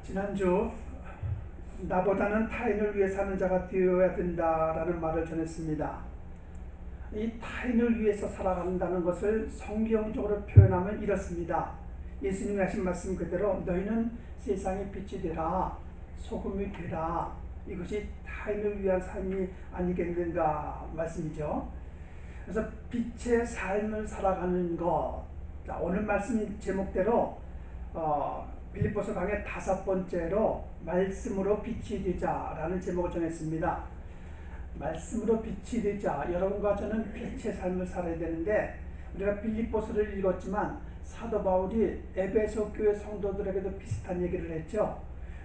지난주 나보다는 타인을 위해 사는 자가 되어야 된다라는 말을 전했습니다. 이 타인을 위해서 살아간다는 것을 성경적으로 표현하면 이렇습니다. 예수님이 하신 말씀 그대로 너희는 세상의 빛이 되라, 소금이 되라. 이것이 타인을 위한 삶이 아니겠는가 말씀이죠. 그래서 빛의 삶을 살아가는 것. 자, 오늘 말씀 제목대로 빌립보서 강의 5번째로 말씀으로 빛이 되자라는 제목을 정했습니다. 말씀으로 빛이 되자. 여러분과 저는 빛의 삶을 살아야 되는데, 우리가 빌립보서를 읽었지만 사도 바울이 에베소 교회 성도들에게도 비슷한 얘기를 했죠.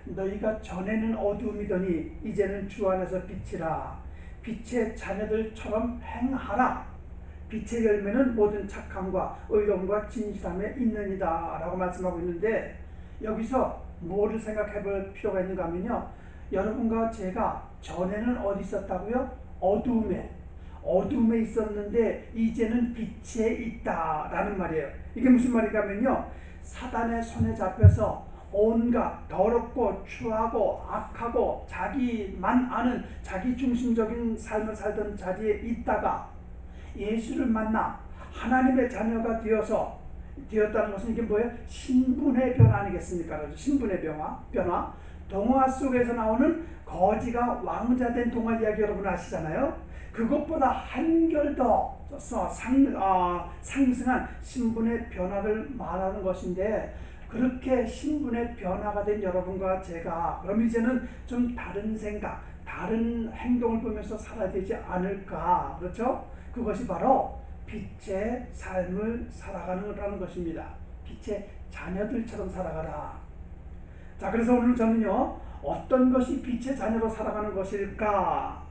너희가 전에는 어두움이더니 이제는 주 안에서 빛이라. 빛의 자녀들처럼 행하라. 빛의 열매는 모든 착함과 의로움과 진실함에 있느니라 라고 말씀하고 있는데, 여기서 뭐를 생각해 볼 필요가 있는가 하면요, 여러분과 제가 전에는 어디 있었다고요? 어둠에 있었는데 이제는 빛에 있다라는 말이에요. 이게 무슨 말인가 하면요, 사단의 손에 잡혀서 온갖 더럽고 추하고 악하고 자기만 아는 자기 중심적인 삶을 살던 자리에 있다가 예수를 만나 하나님의 자녀가 되었다는 것은 이게 뭐예요? 신분의 변화 아니겠습니까? 신분의 변화. 동화 속에서 나오는 거지가 왕자 된 동화 이야기 여러분 아시잖아요. 그것보다 한결 더 상승한 신분의 변화를 말하는 것인데, 그렇게 신분의 변화가 된 여러분과 제가 그럼 이제는 좀 다른 생각, 다른 행동을 보면서 살아야 되지 않을까. 그렇죠? 그것이 바로 빛의 삶을 살아가는 것입니다. 빛의 자녀들처럼 살아가라. 자, 그래서 오늘 저는요, 어떤 것이 빛의 자녀로 살아가는 것일까?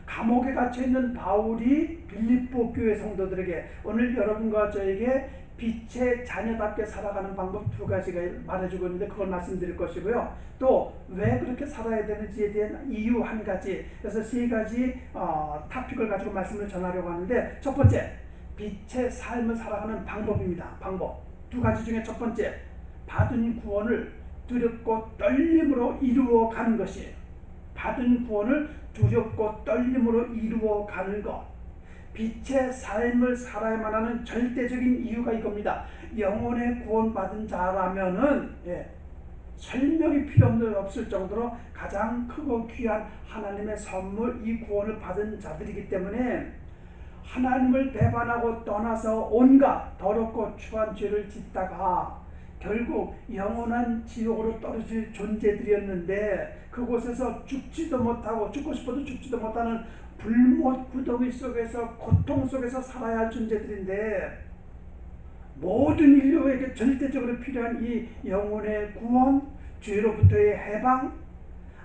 감옥에 갇혀있는 바울이 빌립보 교회 성도들에게, 오늘 여러분과 저에게 빛의 자녀답게 살아가는 방법 2가지가 말해주고 있는데, 그걸 말씀드릴 것이고요. 또 왜 그렇게 살아야 되는지에 대한 이유 1가지, 그래서 3가지 토픽을 가지고 말씀을 전하려고 하는데, 첫 번째, 빛의 삶을 살아가는 방법입니다. 방법 2가지 중에 첫 번째, 받은 구원을 두렵고 떨림으로 이루어가는 것이에요. 받은 구원을 두렵고 떨림으로 이루어가는 것. 빛의 삶을 살아야만 하는 절대적인 이유가 이겁니다. 영혼의 구원받은 자라면은 설명이 필요 없을 정도로 가장 크고 귀한 하나님의 선물, 이 구원을 받은 자들이기 때문에 하나님을 배반하고 떠나서 온갖 더럽고 추한 죄를 짓다가 결국 영원한 지옥으로 떨어질 존재들이었는데, 그곳에서 죽지도 못하고 죽고 싶어도 죽지도 못하는 불못 구덩이 속에서 고통 속에서 살아야 할 존재들인데, 모든 인류에게 절대적으로 필요한 이 영혼의 구원, 죄로부터의 해방,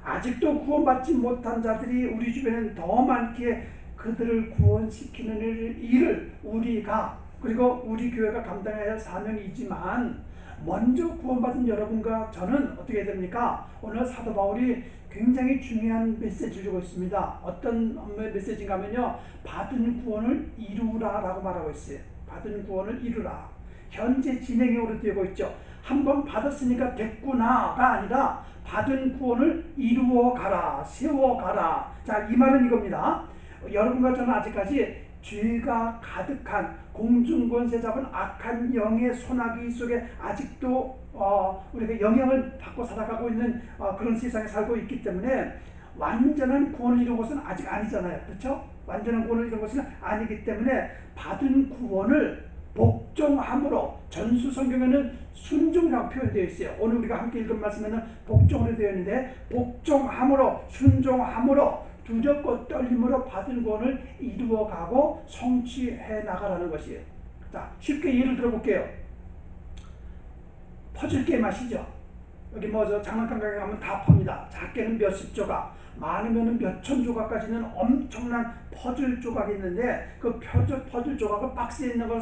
아직도 구원받지 못한 자들이 우리 주변에는 더 많기에 그들을 구원시키는 일을 우리가, 그리고 우리 교회가 감당해야 할 사명이지만, 먼저 구원받은 여러분과 저는 어떻게 해야 됩니까? 오늘 사도 바울이 굉장히 중요한 메시지를 주고 있습니다. 어떤 메시지인가 하면요, 받은 구원을 이루라 라고 말하고 있어요. 받은 구원을 이루라. 현재 진행형으로 되고 있죠. 한번 받았으니까 됐구나가 아니라 받은 구원을 이루어가라, 세워가라. 자, 이 말은 이겁니다. 여러분과 저는 아직까지 죄가 가득한 공중권세 잡은 악한 영의 소나기 속에 아직도 우리가 영향을 받고 살아가고 있는 그런 세상에 살고 있기 때문에 완전한 구원을 이룬 것은 아직 아니잖아요. 그렇죠? 완전한 구원을 이룬 것은 아니기 때문에 받은 구원을 복종함으로, 전수 성경에는 순종이라고 표현되어 있어요. 오늘 우리가 함께 읽은 말씀에는 복종으로 되어 있는데, 복종함으로, 순종함으로, 두렵고 떨림으로 받은 구원을 이루어가고 성취해 나가라는 것이에요. 자, 쉽게 예를 들어볼게요. 퍼즐 게임 아시죠? 여기 저 장난감 가게 가면 다 팝니다. 작게는 몇십 조각, 많으면 몇천 조각까지는 엄청난 퍼즐 조각이 있는데, 그 퍼즐 조각을 박스에 있는 걸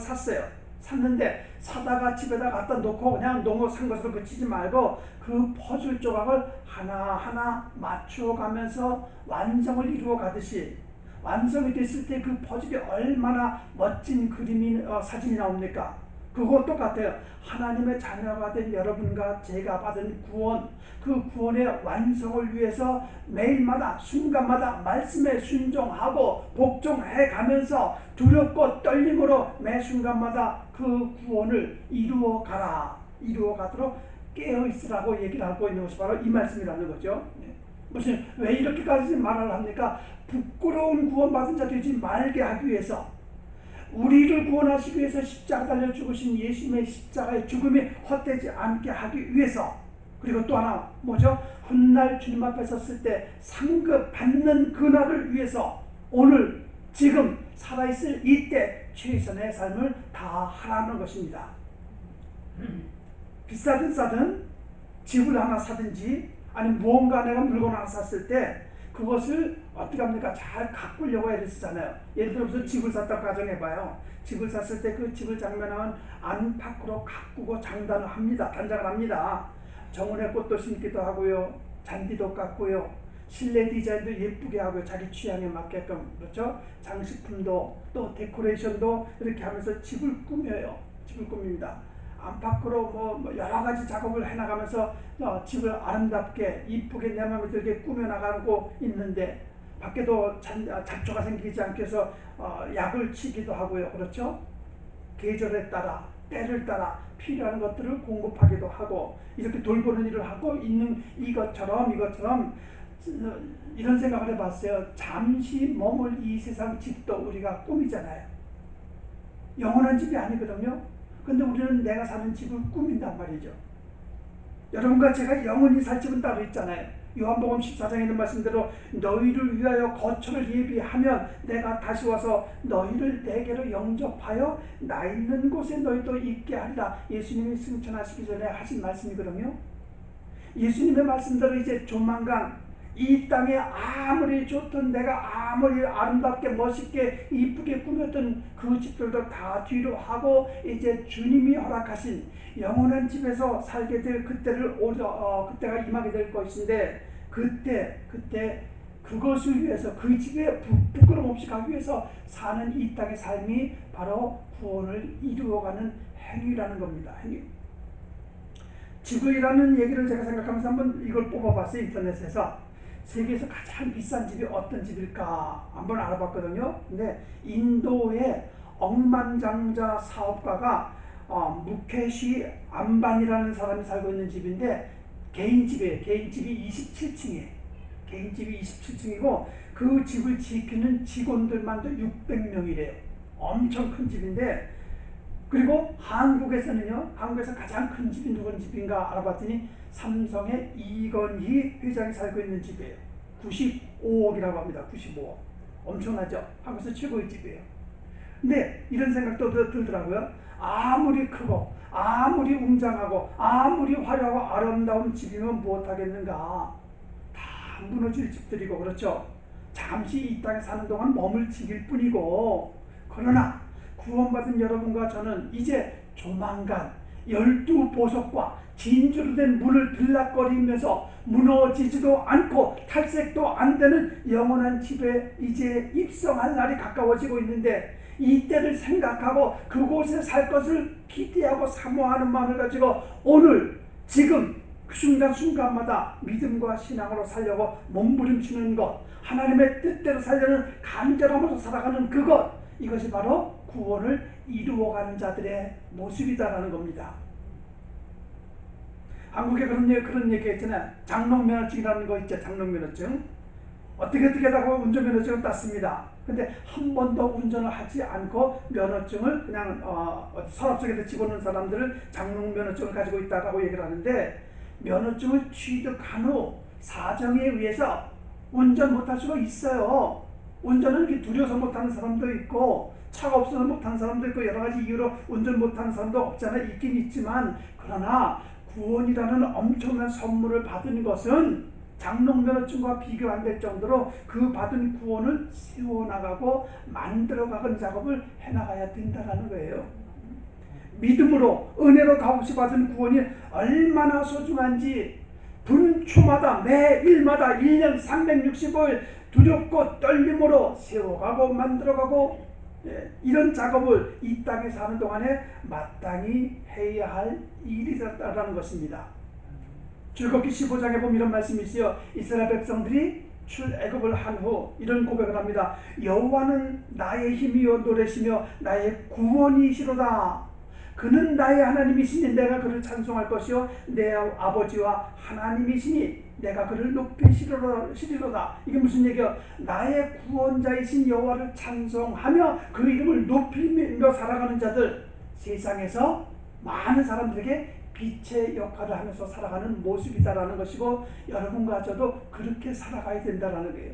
샀는데 사다가 집에다 갖다 놓고 그냥 산 것으로 그치지 말고 그 퍼즐 조각을 하나하나 맞춰가면서 완성을 이루어가듯이, 완성이 됐을 때 그 퍼즐이 얼마나 멋진 그림이 사진이 나옵니까? 그거 똑같아요. 하나님의 자녀가 된 여러분과 제가 받은 구원, 그 구원의 완성을 위해서 매일마다 순간마다 말씀에 순종하고 복종해 가면서 두렵고 떨림으로 매 순간마다 그 구원을 이루어 가도록 깨어 있으라고 얘기를 하고 있는 것이 바로 이 말씀이라는 거죠. 무슨 왜 이렇게까지 말을 합니까? 부끄러운 구원받은 자 되지 말게 하기 위해서, 우리를 구원하시기 위해서 십자가 달려 죽으신 예수님의 십자가의 죽음이 헛되지 않게 하기 위해서, 그리고 또 하나 뭐죠? 훗날 주님 앞에 섰을 때 상급 받는 그날을 위해서 오늘 지금 살아있을 이때 최선의 삶을 다하라는 것입니다. 비싸든 싸든 집을 하나 사든지 아니면 무언가 내가 물건 하나 샀을 때 그것을 어떻게 합니까? 잘 가꾸려고 애를 쓰잖아요. 예를 들어서 집을 샀다고 가정해봐요. 집을 샀을 때 그 집을 장만하면 안팎으로 가꾸고 장단을 합니다. 단장을 합니다. 정원에 꽃도 심기도 하고요. 잔디도 깎고요. 실내 디자인도 예쁘게 하고요. 자기 취향에 맞게끔. 그렇죠? 장식품도 또 데코레이션도 이렇게 하면서 집을 꾸며요. 집을 꾸밉니다. 안팎으로 뭐 여러 가지 작업을 해나가면서 집을 아름답게 이쁘게 내 마음에 들게 꾸며나가고 있는데, 밖에도 잡초가 생기지 않게 해서 약을 치기도 하고요. 그렇죠? 계절에 따라 때를 따라 필요한 것들을 공급하기도 하고 이렇게 돌보는 일을 하고 있는 이것처럼 이런 생각을 해봤어요. 잠시 머물 이 세상 집도 우리가 꿈이잖아요. 영원한 집이 아니거든요. 근데 우리는 내가 사는 집을 꾸민단 말이죠. 여러분과 제가 영원히 살 집은 따로 있잖아요. 요한복음 14장에 있는 말씀대로 너희를 위하여 거처를 예비하면 내가 다시 와서 너희를 내게로 영접하여 나 있는 곳에 너희도 있게 하리라. 예수님이 승천하시기 전에 하신 말씀이거든요. 예수님의 말씀대로 이제 조만간 이 땅에 아무리 좋던, 내가 아무리 아름답게 멋있게 이쁘게 꾸몄던 그 집들도 다 뒤로 하고 이제 주님이 허락하신 영원한 집에서 살게 될 그때가 임하게 될 것인데, 그때 그것을 위해서, 그 집에 부끄럼 없이 가기 위해서 사는 이 땅의 삶이 바로 구원을 이루어가는 행위라는 겁니다. 행위. 집이라는 얘기를 제가 생각하면서 한번 이걸 뽑아봤어요. 인터넷에서. 세계에서 가장 비싼 집이 어떤 집일까 한번 알아봤거든요. 근데 인도의 억만장자 사업가가 무케시 암바니라는 사람이 살고 있는 집인데 개인집이에요. 개인집이 27층이에요. 개인집이 27층이고 그 집을 지키는 직원들만도 600명이래요. 엄청 큰 집인데, 그리고 한국에서는요, 한국에서 가장 큰 집이 누군 집인가 알아봤더니 삼성의 이건희 회장이 살고 있는 집이에요. 95억이라고 합니다. 95억. 엄청나죠? 한국에서 최고의 집이에요. 근데 이런 생각도 들더라고요. 아무리 크고 아무리 웅장하고 아무리 화려하고 아름다운 집이면 무엇하겠는가. 다 무너질 집들이고, 그렇죠? 잠시 이 땅에 사는 동안 머물지길 뿐이고, 그러나 구원받은 여러분과 저는 이제 조만간 12보석과 진주로 된 문을 들락거리면서 무너지지도 않고 탈색도 안 되는 영원한 집에 이제 입성할 날이 가까워지고 있는데, 이때를 생각하고 그곳에 살 것을 기대하고 사모하는 마음을 가지고 오늘 지금 그 순간순간마다 믿음과 신앙으로 살려고 몸부림치는 것, 하나님의 뜻대로 살려는 간절함으로 살아가는 그것, 이것이 바로 구원을 이루어가는 자들의 모습이다라는 겁니다. 한국에 그런 얘기 있잖아요. 장롱면허증이라는 거 있죠. 장롱면허증. 어떻게 하다가 운전면허증을 땄습니다. 근데 한 번도 운전을 하지 않고 면허증을 그냥 서랍 속에다 집어넣은 사람들을 장롱면허증을 가지고 있다고 얘기를 하는데, 면허증을 취득한 후 사정에 의해서 운전 못할 수가 있어요. 운전은 이렇게 두려워서 못하는 사람도 있고, 차가 없어서 못하는 사람도 있고, 여러 가지 이유로 운전 못하는 사람도 없잖아요. 있긴 있지만, 그러나 구원이라는 엄청난 선물을 받은 것은 장롱면허증과 비교 안 될 정도로 그 받은 구원을 세워나가고 만들어가는 작업을 해나가야 된다는 거예요. 믿음으로 은혜로 값없이 받은 구원이 얼마나 소중한지 분초마다 매일마다 1년 365일 두렵고 떨림으로 세워가고 만들어가고 이런 작업을 이 땅에 사는 동안에 마땅히 해야 할 일이라는 것입니다. 출애굽기 15장에 보면 이런 말씀이 있어요. 이스라엘 백성들이 출애굽을 한 후 이런 고백을 합니다. 여호와는 나의 힘이요 노래시며 나의 구원이시로다. 그는 나의 하나님이시니 내가 그를 찬송할 것이요 내 아버지와 하나님이시니 내가 그를 높이시리로다. 이게 무슨 얘기야? 나의 구원자이신 여호와를 찬송하며 그 이름을 높이며 살아가는 자들, 세상에서 많은 사람들에게 빛의 역할을 하면서 살아가는 모습이다라는 것이고, 여러분과 저도 그렇게 살아가야 된다라는 거예요.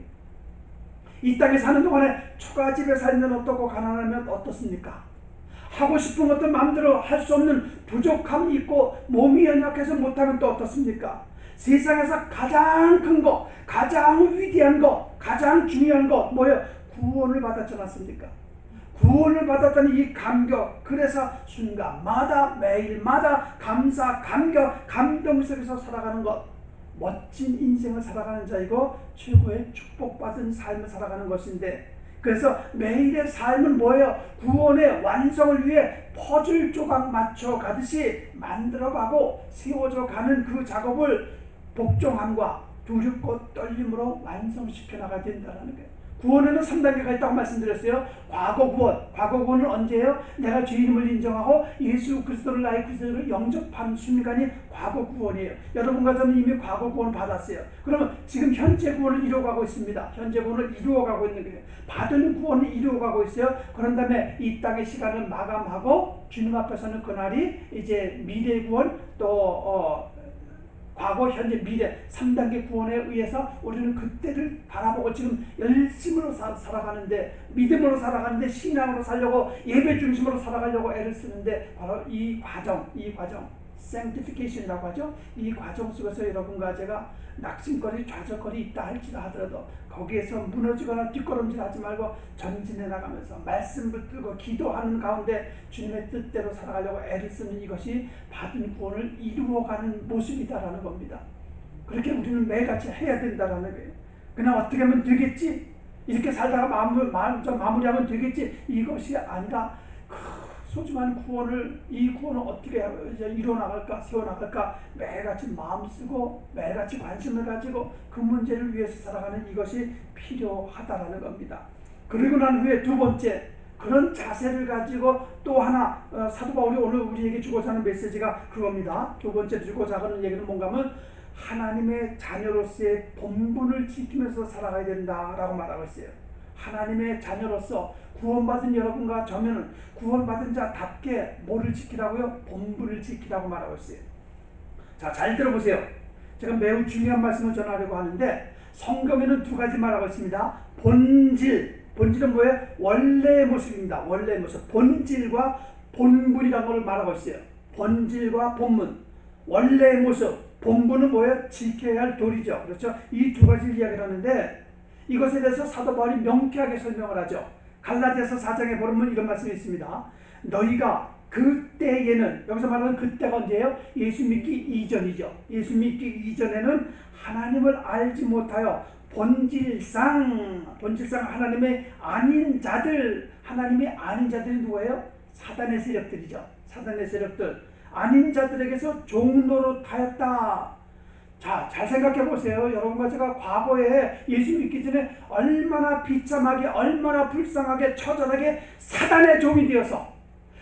이 땅에 사는 동안에 초가집에 살면 어떻고 가난하면 어떻습니까? 하고 싶은 것도 마음대로 할 수 없는 부족함이 있고 몸이 연약해서 못하면 또 어떻습니까? 세상에서 가장 큰 거, 가장 위대한 거, 가장 중요한 거 뭐예요? 구원을 받았지 않습니까? 구원을 받았다는 이 감격, 그래서 순간마다 매일마다 감사, 감격, 감동 속에서 살아가는 것, 멋진 인생을 살아가는 자이고 최고의 축복받은 삶을 살아가는 것인데, 그래서 매일의 삶은 뭐예요? 구원의 완성을 위해 퍼즐 조각 맞춰 가듯이 만들어가고 세워져 가는 그 작업을 복종함과 두렵고 떨림으로 완성시켜 나가야 된다는 거예요. 구원에는 3단계가 있다고 말씀드렸어요. 과거 구원. 과거 구원은 언제예요? 내가 죄인임을 인정하고 예수 그리스도를 나의 구세주로 영접하는 순간이 과거 구원이에요. 여러분과 저는 이미 과거 구원을 받았어요. 그러면 지금 현재 구원을 이루어가고 있습니다. 현재 구원을 이루어가고 있는 거예요. 받은 구원을 이루어가고 있어요. 그런 다음에 이 땅의 시간을 마감하고 주님 앞에 서는 그날이 이제 미래 구원, 또 과거, 현재, 미래 3단계 구원에 의해서 우리는 그때를 바라보고 지금 열심으로 살아가는데, 믿음으로 살아가는데, 신앙으로 살려고, 예배 중심으로 살아가려고 애를 쓰는데, 바로 이 과정 sanctification이라고 하죠. 이 과정 속에서 여러분과 제가 낙심거리, 좌절거리 있다 할지라도 거기에서 무너지거나 뒷걸음질하지 말고 전진해 나가면서 말씀 붙들고 기도하는 가운데 주님의 뜻대로 살아가려고 애를 쓰는 이것이 받은 구원을 이루어가는 모습이다라는 겁니다. 그렇게 우리는 매일같이 해야 된다라는 거예요. 그냥 어떻게 하면 되겠지? 이렇게 살다가 마무리하면 되겠지? 이것이 아니라 소중한 구원을, 이 구원을 어떻게 이루어나갈까, 세워나갈까 매일같이 마음 쓰고 매일같이 관심을 가지고 그 문제를 위해서 살아가는 이것이 필요하다라는 겁니다. 그리고 난 후에 두 번째, 그런 자세를 가지고 또 하나 사도 바울이 오늘 우리에게 주고자 하는 메시지가 그겁니다. 두 번째 주고자 하는 얘기는 뭔가 하면 하나님의 자녀로서의 본분을 지키면서 살아가야 된다라고 말하고 있어요. 하나님의 자녀로서 구원받은 여러분과 저는 구원받은 자답게 뭐를 지키라고요? 본분을 지키라고 말하고 있어요. 자, 잘 들어보세요. 제가 매우 중요한 말씀을 전하려고 하는데, 성경에는 두 가지 말하고 있습니다. 본질은 뭐예요? 원래의 모습입니다. 원래의 모습. 본질과 본분이라는 걸 말하고 있어요. 본질과 본분. 원래의 모습. 본분은 뭐예요? 지켜야 할 도리죠. 그렇죠? 이 두 가지를 이야기를 하는데, 이것에 대해서 사도 바울이 명쾌하게 설명을 하죠. 갈라디아서 4장에 보면 이런 말씀이 있습니다. 너희가 그때에는, 여기서 말하는 그때가 언제예요? 예수 믿기 이전이죠. 예수 믿기 이전에는 하나님을 알지 못하여 본질상 하나님의 아닌 자들, 하나님이 아닌 자들이 누구예요? 사단의 세력들이죠. 사단의 세력들, 아닌 자들에게서 종노릇하였다. 자, 잘 생각해 보세요. 여러분과 제가 과거에 예수 믿기 전에 얼마나 비참하게, 얼마나 불쌍하게, 처절하게 사단의 종이 되어서,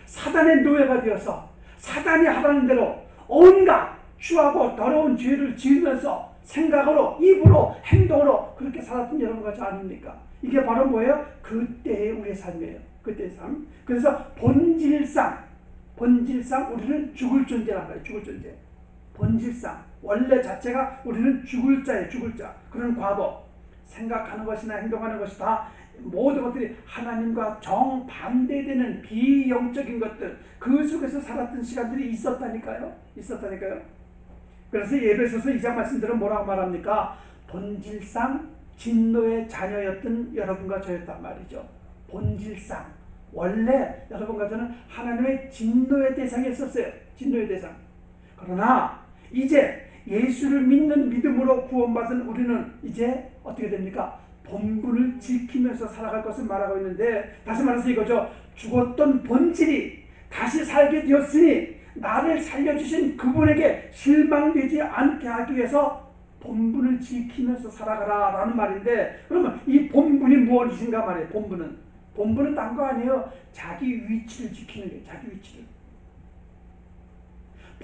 사단의 노예가 되어서, 사단이 하라는 대로 온갖 추하고 더러운 죄를 지으면서 생각으로, 입으로, 행동으로 그렇게 살았던 여러분과 저 아닙니까? 이게 바로 뭐예요? 그때의 우리의 삶이에요. 그때의 삶. 그래서 본질상 우리는 죽을 존재란 말이에요. 죽을 존재. 본질상 원래 자체가 우리는 죽을 자예요. 죽을 자. 그런 과거, 생각하는 것이나 행동하는 것이 다 모든 것들이 하나님과 정반대되는 비영적인 것들, 그 속에서 살았던 시간들이 있었다니까요. 그래서 에베소서 2장 말씀대로 뭐라고 말합니까? 본질상 진노의 자녀였던 여러분과 저였단 말이죠. 본질상 원래 여러분과 저는 하나님의 진노의 대상이었어요. 진노의 대상. 그러나 이제 예수를 믿는 믿음으로 구원받은 우리는 이제 어떻게 됩니까? 본분을 지키면서 살아갈 것을 말하고 있는데, 다시 말해서 이거죠. 죽었던 본질이 다시 살게 되었으니 나를 살려주신 그분에게 실망되지 않게 하기 위해서 본분을 지키면서 살아가라 라는 말인데, 그러면 이 본분이 무엇이신가 말이에요. 본분은 딴 거 아니에요. 자기 위치를 지키는 거예요. 자기 위치를.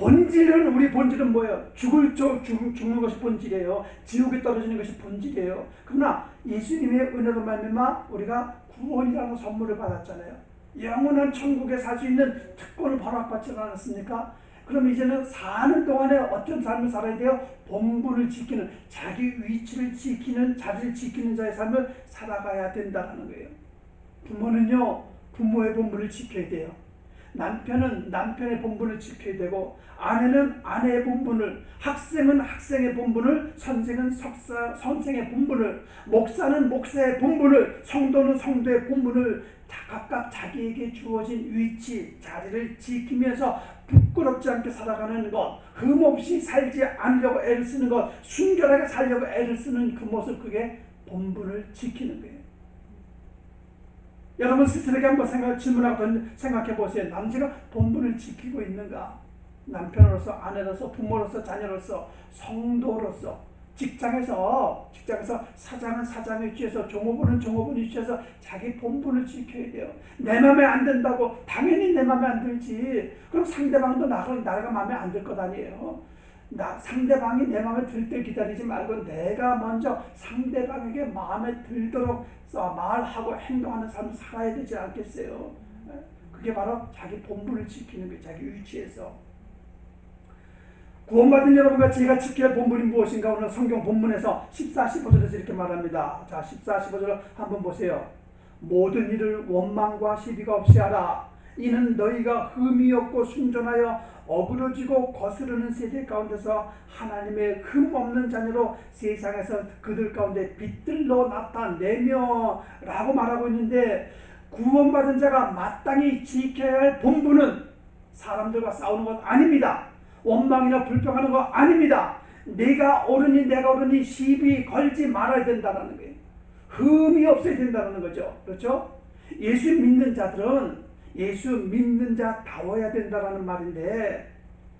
우리 본질은 뭐예요? 죽는 것이 본질이에요. 지옥에 떨어지는 것이 본질이에요. 그러나 예수님의 은혜로 말미암아 우리가 구원이라는 선물을 받았잖아요. 영원한 천국에 살 수 있는 특권을 허락받지 않았습니까? 그럼 이제는 사는 동안에 어떤 삶을 살아야 돼요? 본분을 지키는, 자기 위치를 지키는, 자리를 지키는 자의 삶을 살아가야 된다는 거예요. 부모는요, 부모의 본분을 지켜야 돼요. 남편은 남편의 본분을 지켜야 되고, 아내는 아내의 본분을, 학생은 학생의 본분을, 선생은 선생의 본분을, 목사는 목사의 본분을, 성도는 성도의 본분을 각각 자기에게 주어진 위치, 자리를 지키면서 부끄럽지 않게 살아가는 것, 흠없이 살지 않으려고 애를 쓰는 것, 순결하게 살려고 애를 쓰는 그 모습, 그게 본분을 지키는 거예요. 여러분 스스로에게 한번 질문하고 생각해 보세요. 남자가 본분을 지키고 있는가? 남편으로서, 아내로서, 부모로서, 자녀로서, 성도로서, 직장에서 사장은 사장의 위치에서, 종업원은 종업원의 위치에서 자기 본분을 지켜야 돼요. 내 맘에 안 든다고 당연히 내 맘에 안 들지. 그럼 상대방도 나가 맘에 안 들 것 아니에요. 상대방이 내 마음에 들 때 기다리지 말고 내가 먼저 상대방에게 마음에 들도록 말하고 행동하는 삶을 살아야 되지 않겠어요? 그게 바로 자기 본분을 지키는 거예요. 자기 위치에서. 구원받은 여러분과 제가 지켜야 할 본분이 무엇인가? 오늘 성경 본문에서 14, 15절에서 이렇게 말합니다. 자, 14, 15절 한번 보세요. 모든 일을 원망과 시비가 없이 하라. 이는 너희가 흠이 없고 순전하여 어그러지고 거스르는 세대 가운데서 하나님의 흠 없는 자녀로 세상에서 그들 가운데 빛들로 나타내며 라고 말하고 있는데, 구원받은 자가 마땅히 지켜야 할 본분은 사람들과 싸우는 것 아닙니다. 원망이나 불평하는 것 아닙니다. 내가 옳으니 시비 걸지 말아야 된다는 거예요. 흠이 없어야 된다는 거죠. 그렇죠? 예수 믿는 자들은 예수 믿는 자다워야 된다는 말인데,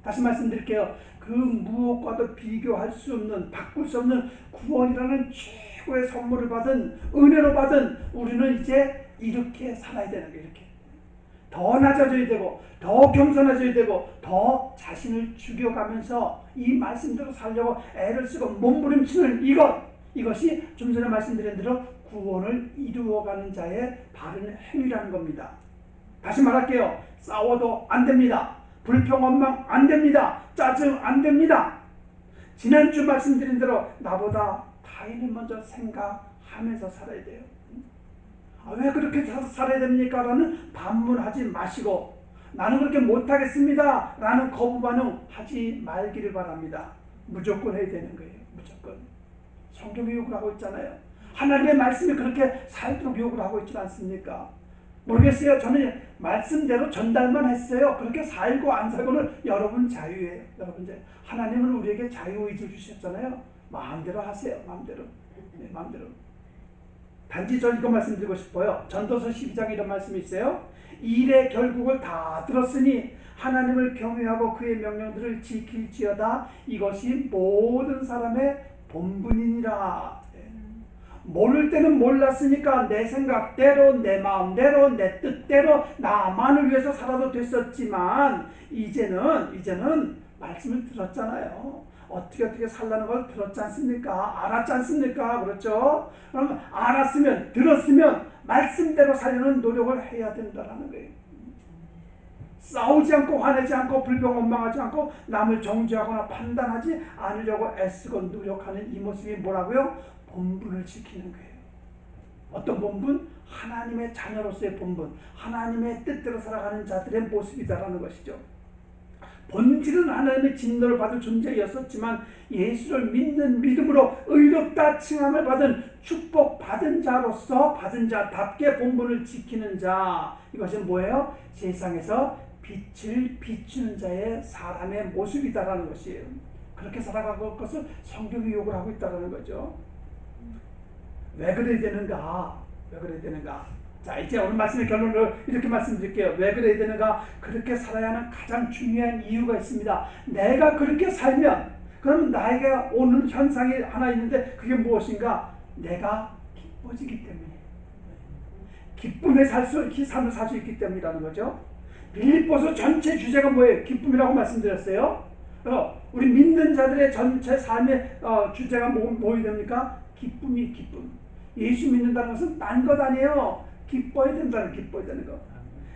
다시 말씀드릴게요. 그 무엇과도 비교할 수 없는, 바꿀 수 없는 구원이라는 최고의 선물을 받은, 은혜로 받은 우리는 이제 이렇게 살아야 되는 거예요. 이렇게 더 낮아져야 되고, 더 겸손해져야 되고, 더 자신을 죽여가면서 이 말씀대로 살려고 애를 쓰고 몸부림치는 이것이 좀 전에 말씀드린 대로 구원을 이루어가는 자의 바른 행위라는 겁니다. 다시 말할게요. 싸워도 안 됩니다. 불평, 원망 안 됩니다. 짜증 안 됩니다. 지난주 말씀드린 대로 나보다 타인을 먼저 생각하면서 살아야 돼요. 왜 그렇게 살아야 됩니까? 라는 반문하지 마시고, 나는 그렇게 못하겠습니다 라는 거부 반응 하지 말기를 바랍니다. 무조건 해야 되는 거예요. 무조건. 성경이 요구를 하고 있잖아요. 하나님의 말씀이 그렇게 살도록 요구를 하고 있지 않습니까? 모르겠어요. 저는 말씀대로 전달만 했어요. 그렇게 살고 안 살고는 여러분 자유예요. 여러분 자유. 하나님은 우리에게 자유의지를 주셨잖아요. 마음대로 하세요. 마음대로. 네, 마음대로. 단지 저 이거 말씀드리고 싶어요. 전도서 12장 이런 말씀이 있어요. 일의 결국을 다 들었으니 하나님을 경외하고 그의 명령들을 지킬지어다. 이것이 모든 사람의 본분이니라. 모를 때는 몰랐으니까 내 생각대로, 내 마음대로, 내 뜻대로 나만을 위해서 살아도 됐었지만, 이제는 말씀을 들었잖아요. 어떻게 살라는 걸 들었지 않습니까? 알았지 않습니까? 그렇죠? 그럼 알았으면, 들었으면 말씀대로 살려는 노력을 해야 된다는 거예요. 싸우지 않고, 화내지 않고, 불평 원망하지 않고, 남을 정죄하거나 판단하지 않으려고 애쓰고 노력하는 이 모습이 뭐라고요? 본분을 지키는 거예요. 어떤 본분? 하나님의 자녀로서의 본분, 하나님의 뜻대로 살아가는 자들의 모습이다라는 것이죠. 본질은 하나님의 진노를 받을 존재였었지만 예수를 믿는 믿음으로 의롭다 칭함을 받은 축복받은 자로서 받은 자답게 본분을 지키는 자, 이것은 뭐예요? 세상에서 빛을 비추는 자의 사람의 모습이다라는 것이에요. 그렇게 살아가는 것을 성경이 요구를 하고 있다는 거죠. 왜 그래야 되는가? 왜 그래야 되는가? 자, 이제 오늘 말씀의 결론을 이렇게 말씀드릴게요. 왜 그래야 되는가? 그렇게 살아야 하는 가장 중요한 이유가 있습니다. 내가 그렇게 살면, 그러면 나에게 오는 현상이 하나 있는데, 그게 무엇인가? 내가 기뻐지기 때문에. 기쁨의 삶을 살 수 있기 때문이라는 거죠. 빌립보서 전체 주제가 뭐예요? 기쁨이라고 말씀드렸어요. 우리 믿는 자들의 전체 삶의 주제가 뭐이 됩니까? 기쁨이 기쁨. 예수 믿는다는 것은 딴 것 아니에요. 기뻐야 된다는, 기뻐야 되는 것.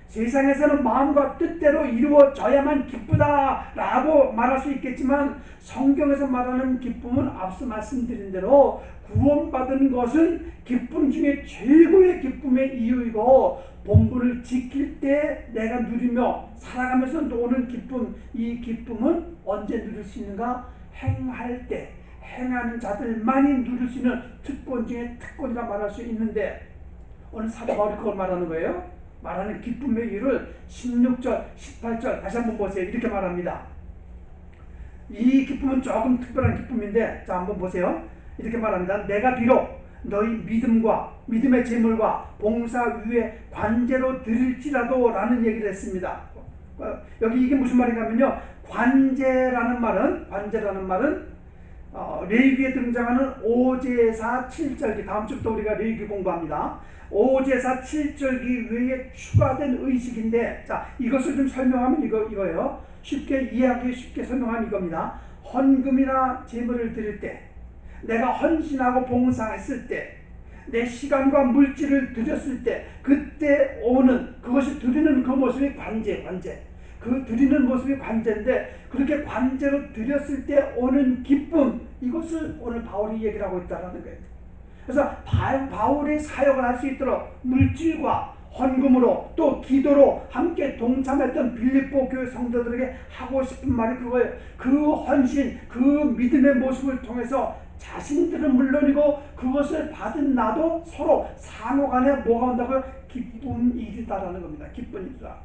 세상에서는 마음과 뜻대로 이루어져야만 기쁘다라고 말할 수 있겠지만, 성경에서 말하는 기쁨은 앞서 말씀드린 대로 구원받은 것은 기쁨 중에 최고의 기쁨의 이유이고, 본분을 지킬 때 내가 누리며 살아가면서 오는 기쁨, 이 기쁨은 언제 누릴 수 있는가? 행할 때, 행하는 자들만이 누릴 수 있는 특권 중에 특권이라 말할 수 있는데, 오늘 사도 바울이 그걸 말하는 거예요. 말하는 기쁨의 이유를 16절, 18절 다시 한번 보세요. 이렇게 말합니다. 이 기쁨은 조금 특별한 기쁨인데, 자 한번 보세요. 이렇게 말합니다. 내가 비록 너희 믿음과 믿음의 재물과 봉사 위에 관제로 드릴지라도 라는 얘기를 했습니다. 여기 이게 무슨 말인가면요, 관제라는 말은 레위기에 등장하는 오제사 7절기, 다음 주부터 우리가 레위기 공부합니다. 오제사 7절기 외에 추가된 의식인데, 자 이것을 좀 설명하면 이거예요. 쉽게 이해하기 쉽게 설명하면 이겁니다. 헌금이나 재물을 드릴 때, 내가 헌신하고 봉사했을 때, 내 시간과 물질을 드렸을 때, 그때 오는 그것이 드리는 그 모습이 관제. 그 드리는 모습이 관제인데, 그렇게 관제로 드렸을 때 오는 기쁨, 이것을 오늘 바울이 얘기를 하고 있다는 거예요. 그래서 바울이 사역을 할 수 있도록 물질과 헌금으로 또 기도로 함께 동참했던 빌립보 교회 성도들에게 하고 싶은 말이 그거예요. 그 헌신, 그 믿음의 모습을 통해서 자신들은 물론이고 그것을 받은 나도 서로 상호간에 뭐가 온다고요? 기쁜 일이다라는 겁니다. 기쁜 일이다.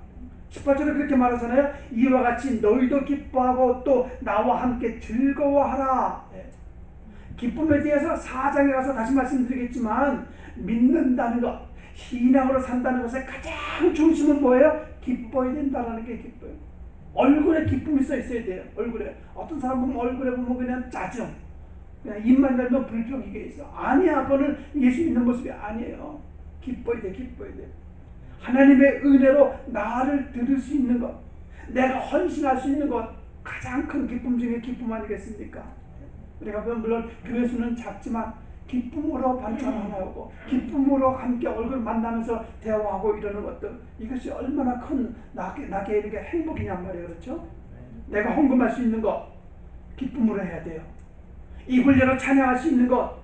18절에 그렇게 말하잖아요. 이와 같이 너희도 기뻐하고 또 나와 함께 즐거워하라. 기쁨에 대해서 4장에 가서 다시 말씀드리겠지만, 믿는다는 것, 신앙으로 산다는 것의 가장 중심은 뭐예요? 기뻐야 된다는 게 기뻐요. 얼굴에 기쁨이 써 있어야 돼요. 얼굴에. 어떤 사람 보면 얼굴에 보면 그냥 짜증, 그냥 입만 열면 불평이게 있어. 아니야, 그거는 예수 믿는 모습이 아니에요. 기뻐야 돼. 하나님의 은혜로 나를 들을 수 있는 것, 내가 헌신할 수 있는 것, 가장 큰 기쁨 중에 기쁨 아니겠습니까? 우리가 물론 교회 수는 작지만 기쁨으로 반찬 하나 오고 기쁨으로 함께 얼굴 만나면서 대화하고 이러는 것들, 이것이 얼마나 큰 나에게 행복이냔 말이에요. 그렇죠? 내가 헌금할 수 있는 것 기쁨으로 해야 돼요. 입을 열어 찬양할 수 있는 것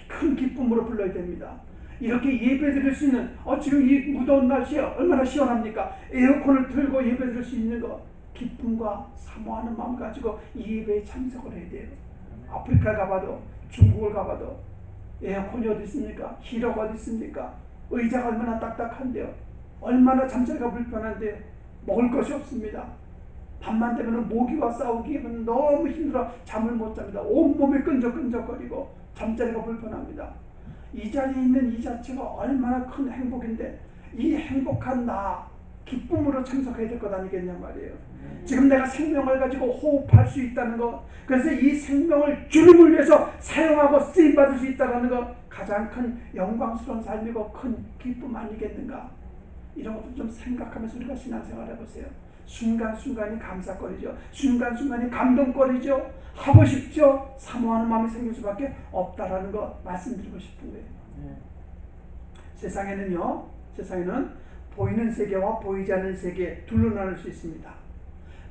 큰 기쁨으로 불러야 됩니다. 이렇게 예배 드릴 수 있는, 지금 이 무더운 날씨에 얼마나 시원합니까? 에어컨을 틀고 예배 드릴 수 있는 것, 기쁨과 사모하는 마음 가지고 이 예배에 참석을 해야 돼요. 아프리카 가봐도, 중국을 가봐도 에어컨이 어디 있습니까? 히터가 어디 있습니까? 의자가 얼마나 딱딱한데요. 얼마나 잠자리가 불편한데요. 먹을 것이 없습니다. 밤만 되면 모기와 싸우기 너무 힘들어 잠을 못 잡니다. 온몸이 끈적끈적거리고 잠자리가 불편합니다. 이 자리에 있는 이 자체가 얼마나 큰 행복인데, 이 행복한 나 기쁨으로 참석해야 될 것 아니겠냐 말이에요. 지금 내가 생명을 가지고 호흡할 수 있다는 것, 그래서 이 생명을 주님을 위해서 사용하고 쓰임받을 수 있다는 것, 가장 큰 영광스러운 삶이고 큰 기쁨 아니겠는가. 이런 것도 좀 생각하면서 우리가 신앙생활 해보세요. 순간순간이 감사거리죠. 순간순간이 감동거리죠. 하고 싶죠. 사모하는 마음이 생길 수밖에 없다라는 거 말씀드리고 싶은 거예요. 세상에는 보이는 세계와 보이지 않는 세계 둘로 나눌 수 있습니다.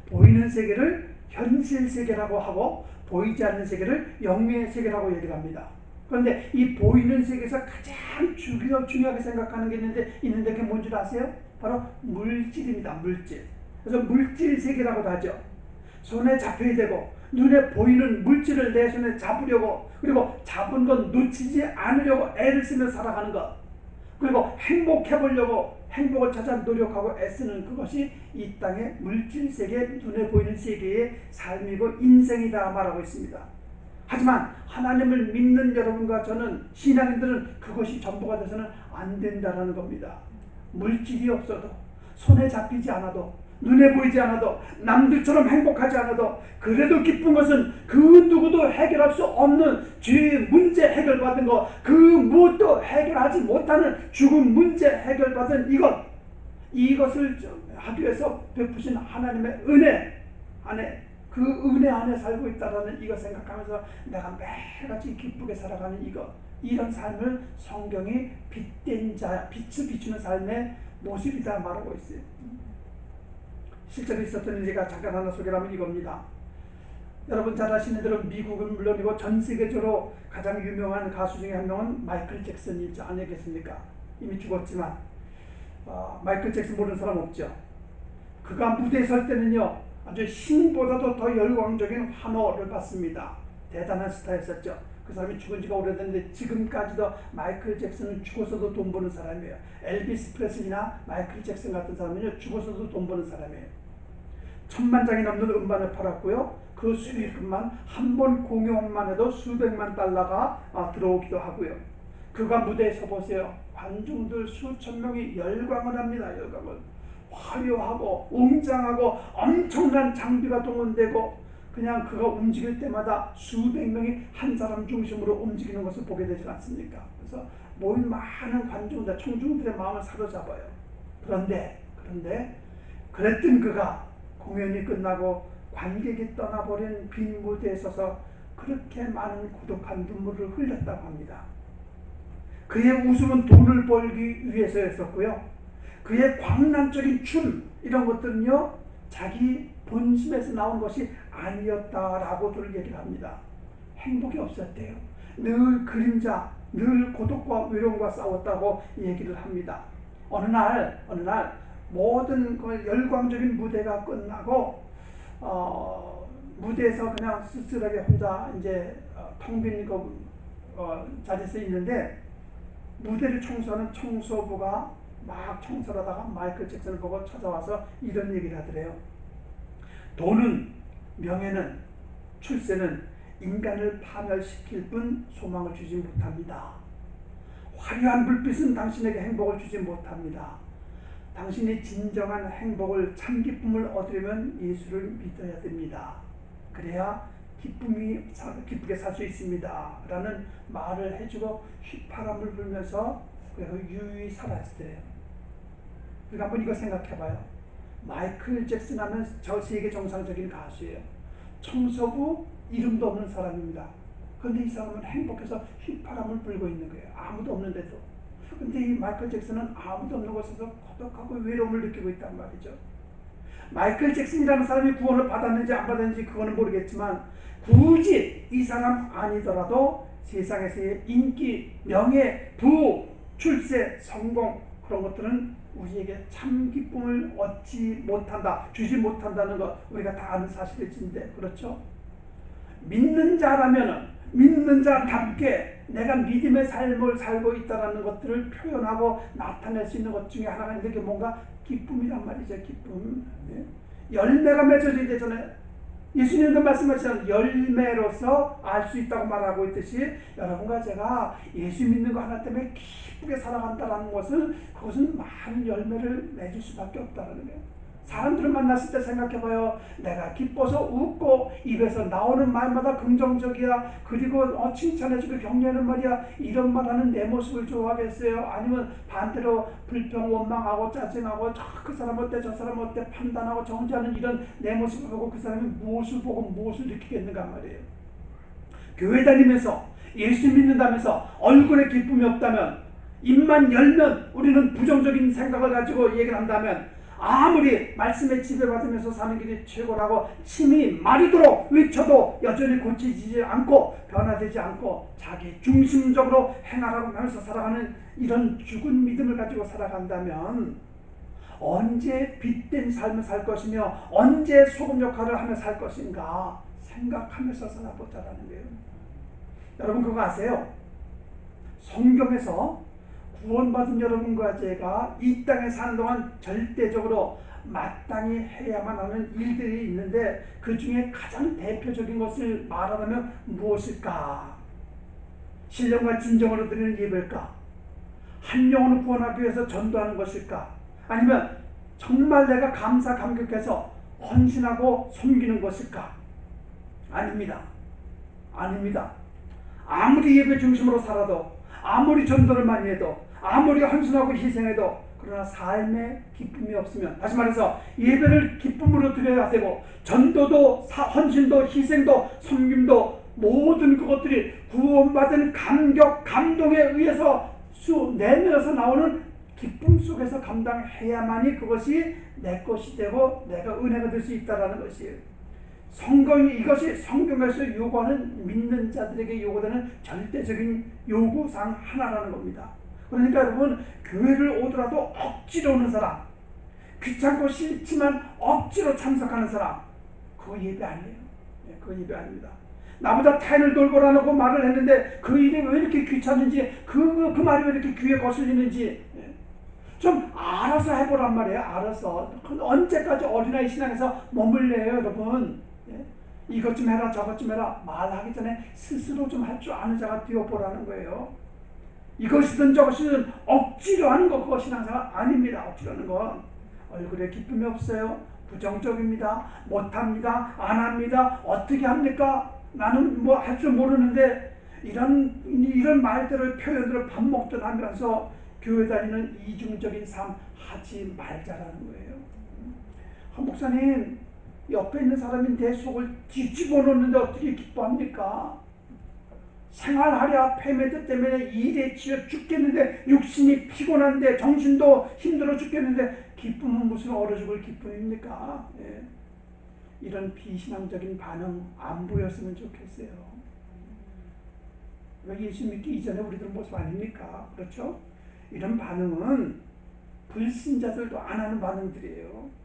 보이는 세계를 현실 세계라고 하고 보이지 않는 세계를 영의 세계라고 얘기를 합니다. 그런데 이 보이는 세계에서 가장 중요하게 생각하는 게 있는데 그게 뭔지 아세요? 바로 물질입니다. 물질. 그래서 물질 세계라고도 하죠. 손에 잡혀야 되고 눈에 보이는 물질을 내 손에 잡으려고, 그리고 잡은 건 놓치지 않으려고 애를 쓰며 살아가는 것, 그리고 행복해 보려고 행복을 찾아 노력하고 애쓰는 그것이 이 땅의 물질 세계, 눈에 보이는 세계의 삶이고 인생이다 말하고 있습니다. 하지만 하나님을 믿는 여러분과 저는, 신앙인들은 그것이 전부가 돼서는 안 된다는 겁니다. 물질이 없어도, 손에 잡히지 않아도, 눈에 보이지 않아도, 남들처럼 행복하지 않아도, 그래도 기쁜 것은 그 누구도 해결할 수 없는 죄의 문제 해결받은 것, 그 무엇도 해결하지 못하는 죽음 문제 해결받은 이것을 하기 위해서 베푸신 하나님의 은혜 안에, 그 은혜 안에 살고 있다라는 이거 생각하면서 내가 매일같이 기쁘게 살아가는 이런 삶을 성경이 빛된 자, 빛을 비추는 삶의 모습이다 말하고 있어요. 실제로 있었던 일이 잠깐 하나 소개하면 이겁니다. 여러분 잘 아시는 대로 미국은 물론이고 전 세계적으로 가장 유명한 가수 중에 한 명은 마이클 잭슨이지 아니겠습니까? 이미 죽었지만 마이클 잭슨 모르는 사람 없죠. 그가 무대에 설 때는요, 아주 신보다도 더 열광적인 환호를 받습니다. 대단한 스타였었죠. 그 사람이 죽은 지가 오래됐는데 지금까지도 마이클 잭슨은 죽어서도 돈 버는 사람이에요. 엘비스 프레슬리나 마이클 잭슨 같은 사람은요, 죽어서도 돈 버는 사람이에요. 1000만 장이 넘는 음반을 팔았고요. 그 수익금만 한 번 공연만 해도 수백만 달러가 들어오기도 하고요. 그가 무대에 서 보세요. 관중들 수천 명이 열광을 합니다. 열광을. 화려하고 웅장하고 엄청난 장비가 동원되고, 그냥 그가 움직일 때마다 수백 명이 한 사람 중심으로 움직이는 것을 보게 되지 않습니까? 그래서 모인 많은 관중들, 청중들의 마음을 사로잡아요. 그런데 그랬던 그가 공연이 끝나고 관객이 떠나버린 빈 무대에 서서 그렇게 많은 고독한 눈물을 흘렸다고 합니다. 그의 웃음은 돈을 벌기 위해서였었고요. 그의 광란적인 춤, 이런 것들은요, 자기 본심에서 나온 것이 아니었다라고들 얘기를 합니다. 행복이 없었대요. 늘 그림자, 늘 고독과 외로움과 싸웠다고 얘기를 합니다. 어느 날 모든 그 열광적인 무대가 끝나고 무대에서 그냥 쓸쓸하게 혼자 이제 텅 빈 자리에서 있는데, 무대를 청소하는 청소부가 막 청소를 하다가 마이클 잭슨을 보고 찾아와서 이런 얘기를 하더래요. 돈은, 명예는, 출세는 인간을 파멸시킬 뿐 소망을 주지 못합니다. 화려한 불빛은 당신에게 행복을 주지 못합니다. 당신이 진정한 행복을, 참 기쁨을 얻으려면 예수를 믿어야 됩니다. 그래야 기쁘게 살 수 있습니다. 라는 말을 해주고 휘파람을 불면서 유유히 사라지더래요. 그러니까 한번 이거 생각해봐요. 마이클 잭슨 하면 저 세계 정상적인 가수예요. 청소부, 이름도 없는 사람입니다. 그런데 이 사람은 행복해서 휘파람을 불고 있는 거예요. 아무도 없는데도. 근데 이 마이클 잭슨은 아무도 없는 곳에서 고독하고 외로움을 느끼고 있단 말이죠. 마이클 잭슨이라는 사람이 구원을 받았는지 안 받았는지 그거는 모르겠지만, 굳이 이 사람 아니더라도 세상에서의 인기, 명예, 부, 출세, 성공, 그런 것들은 우리에게 참 기쁨을 주지 못한다는 것, 우리가 다 아는 사실인데, 그렇죠? 믿는 자라면은 믿는 자답게 내가 믿음의 삶을 살고 있다는 것들을 표현하고 나타낼 수 있는 것 중에 하나가 있는데, 그게 뭔가 기쁨이란 말이죠. 기쁨. 열매가 맺어져야 되잖아요. 예수님도 말씀하시는 열매로서 알 수 있다고 말하고 있듯이, 여러분과 제가 예수 믿는 거 하나 때문에 기쁘게 살아간다는 것은, 그것은 많은 열매를 맺을 수밖에 없다는 거예요. 사람들을 만났을 때 생각해봐요. 내가 기뻐서 웃고 입에서 나오는 말마다 긍정적이야. 그리고 칭찬해주고 격려하는 말이야. 이런 말하는 내 모습을 좋아하겠어요? 아니면 반대로 불평, 원망하고 짜증하고 그 사람 어때, 저 사람 어때 판단하고 정죄하는 이런 내 모습을 보고 그 사람이 무엇을 보고 무엇을 느끼겠는가 말이에요. 교회 다니면서 예수 믿는다면서 얼굴에 기쁨이 없다면, 입만 열면 우리는 부정적인 생각을 가지고 얘기를 한다면, 아무리 말씀에 지배받으면서 사는 길이 최고라고 침이 마르도록 외쳐도 여전히 고쳐지지 않고 변화되지 않고 자기 중심적으로 행하라고 하면서 살아가는 이런 죽은 믿음을 가지고 살아간다면, 언제 빛된 삶을 살 것이며 언제 소금 역할을 하며 살 것인가 생각하면서 살아보자라는 거예요. 여러분 그거 아세요? 성경에서 구원받은 여러분과 제가 이 땅에 사는 동안 절대적으로 마땅히 해야만 하는 일들이 있는데 그 중에 가장 대표적인 것을 말하자면 무엇일까? 신령과 진정으로 드리는 예배일까? 한 영혼을 구원하기 위해서 전도하는 것일까? 아니면 정말 내가 감사 감격해서 헌신하고 섬기는 것일까? 아닙니다. 아닙니다. 아무리 예배 중심으로 살아도, 아무리 전도를 많이 해도, 아무리 헌신하고 희생해도, 그러나 삶에 기쁨이 없으면, 다시 말해서 예배를 기쁨으로 드려야 되고 전도도 헌신도 희생도 섬김도 모든 그것들이 구원받은 감격 감동에 의해서 내면에서 나오는 기쁨 속에서 감당해야만이 그것이 내 것이 되고 내가 은혜가 될 수 있다는 것이에요. 이것이 성경에서 요구하는 믿는 자들에게 요구되는 절대적인 요구사항 하나라는 겁니다. 그러니까 여러분, 교회를 오더라도 억지로 오는 사람, 귀찮고 싫지만 억지로 참석하는 사람, 그거 예배 아니에요. 그거 예배 아닙니다. 나보다 타인을 돌보라고 말을 했는데 그 일이 왜 이렇게 귀찮은지, 그 말이 왜 이렇게 귀에 거슬리는지 좀 알아서 해보란 말이에요. 알아서. 언제까지 어린아이 신앙에서 머물래요, 여러분? 이것 좀 해라 저것 좀 해라 말하기 전에 스스로 좀 할 줄 아는 자가 되어보라는 거예요. 이것이든 저것이든 억지로 하는 거, 그거 신앙생활 아닙니다. 억지로 하는 건 얼굴에 기쁨이 없어요. 부정적입니다. 못합니다. 안합니다. 어떻게 합니까? 나는 뭐 할 줄 모르는데, 이런 말들을 표현들을 밥 먹듯 하면서 교회 다니는 이중적인 삶 하지 말자라는 거예요. 한 목사님, 옆에 있는 사람이 내 속을 뒤집어 놓는데 어떻게 기뻐합니까? 생활하랴 패매드 때문에 일에 지쳐 죽겠는데, 육신이 피곤한데, 정신도 힘들어 죽겠는데 기쁨은 무슨 얼어 죽을 기쁨입니까? 이런 비신앙적인 반응 안 보였으면 좋겠어요. 왜 예수 믿기 이전에 우리들 모습 아닙니까? 그렇죠? 이런 반응은 불신자들도 안 하는 반응들이에요.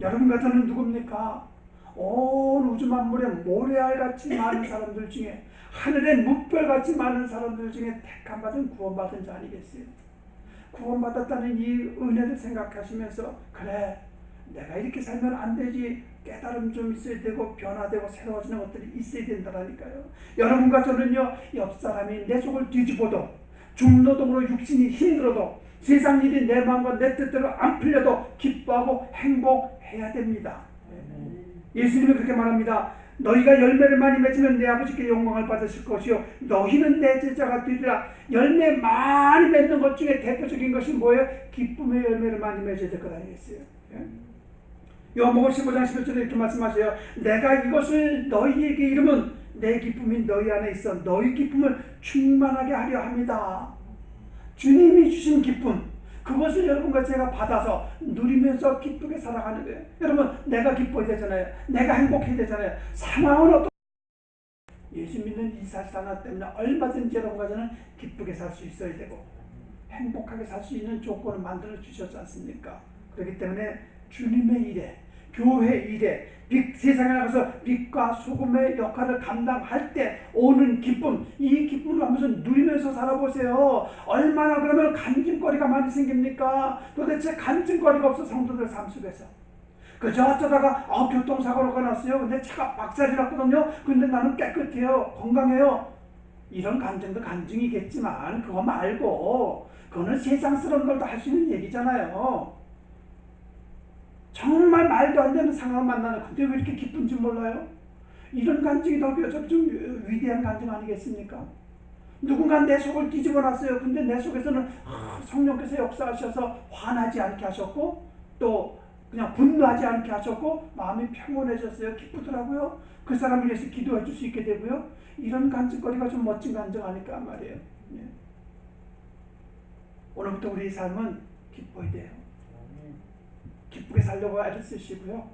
여러분과 저는 누굽니까? 온 우주 만물에 모래알같이 많은 사람들 중에, 하늘에 묵별같이 많은 사람들 중에 택함받은 구원받은 자 아니겠어요? 구원받았다는 이 은혜를 생각하시면서, 그래, 내가 이렇게 살면 안 되지, 깨달음 좀 있어야 되고 변화되고 새로워지는 것들이 있어야 된다니까요. 여러분과 저는요, 옆 사람이 내 속을 뒤집어도, 중노동으로 육신이 힘들어도, 세상 일이 내 마음과 내 뜻대로 안 풀려도 기뻐하고 행복해야 됩니다. 예수님은 그렇게 말합니다. 너희가 열매를 많이 맺으면 내 아버지께 영광을 받으실 것이요 너희는 내 제자가 되리라. 열매 많이 맺는 것 중에 대표적인 것이 뭐예요? 기쁨의 열매를 많이 맺어야 될 것 아니겠어요? 요한복음 15장 11절에 이렇게 말씀하세요. 내가 이것을 너희에게 이르면 내 기쁨이 너희 안에 있어 너희 기쁨을 충만하게 하려 합니다. 주님이 주신 기쁨, 그것을 여러분과 제가 받아서 누리면서 기쁘게 살아가는 거예요. 여러분, 내가 기뻐야 되잖아요. 내가 행복해야 되잖아요. 상황은 어떤, 예수 믿는 이 사실 하나 때문에 얼마든지 여러분과 저는 기쁘게 살 수 있어야 되고 행복하게 살 수 있는 조건을 만들어 주셨지 않습니까? 그렇기 때문에 주님의 일에, 교회 일에, 세상에 나가서 빛과 소금의 역할을 감당할 때 오는 기쁨, 이 기쁨을 하면서 누리면서 살아보세요. 얼마나 그러면 간증거리가 많이 생깁니까? 도대체 간증거리가 없어, 성도들 삶 속에서. 그저 어쩌다가 교통사고가 났어요. 근데 차가 박살이 났거든요. 근데 나는 깨끗해요. 건강해요. 이런 간증도 간증이겠지만 그거 말고, 그거는 세상 사람들도 할 수 있는 얘기잖아요. 정말 말도 안 되는 상황을 만나는, 근데 왜 이렇게 기쁜지 몰라요? 이런 간증이 더 좀 위대한 간증 아니겠습니까? 누군가 내 속을 뒤집어 놨어요. 근데 내 속에서는 성령께서 역사하셔서 화나지 않게 하셨고, 또 그냥 분노하지 않게 하셨고, 마음이 평온해졌어요. 기쁘더라고요. 그 사람을 위해서 기도해 줄 수 있게 되고요. 이런 간증거리가 좀 멋진 간증 아닐까 말이에요. 오늘부터 우리 삶은 기뻐야 돼요. 기쁘게 살려고 애를 쓰시고요.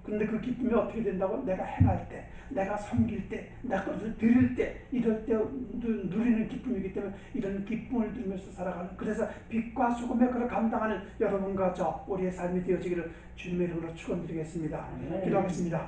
근데 그 기쁨이 어떻게 된다고? 내가 행할 때, 내가 섬길 때, 내 것을 드릴 때, 이럴 때 누리는 기쁨이기 때문에 이런 기쁨을 누리면서 살아가는, 그래서 빛과 소금의 그를 감당하는 여러분과 저, 우리의 삶이 되어지기를 주님의 이름으로 축원드리겠습니다. 기도하겠습니다.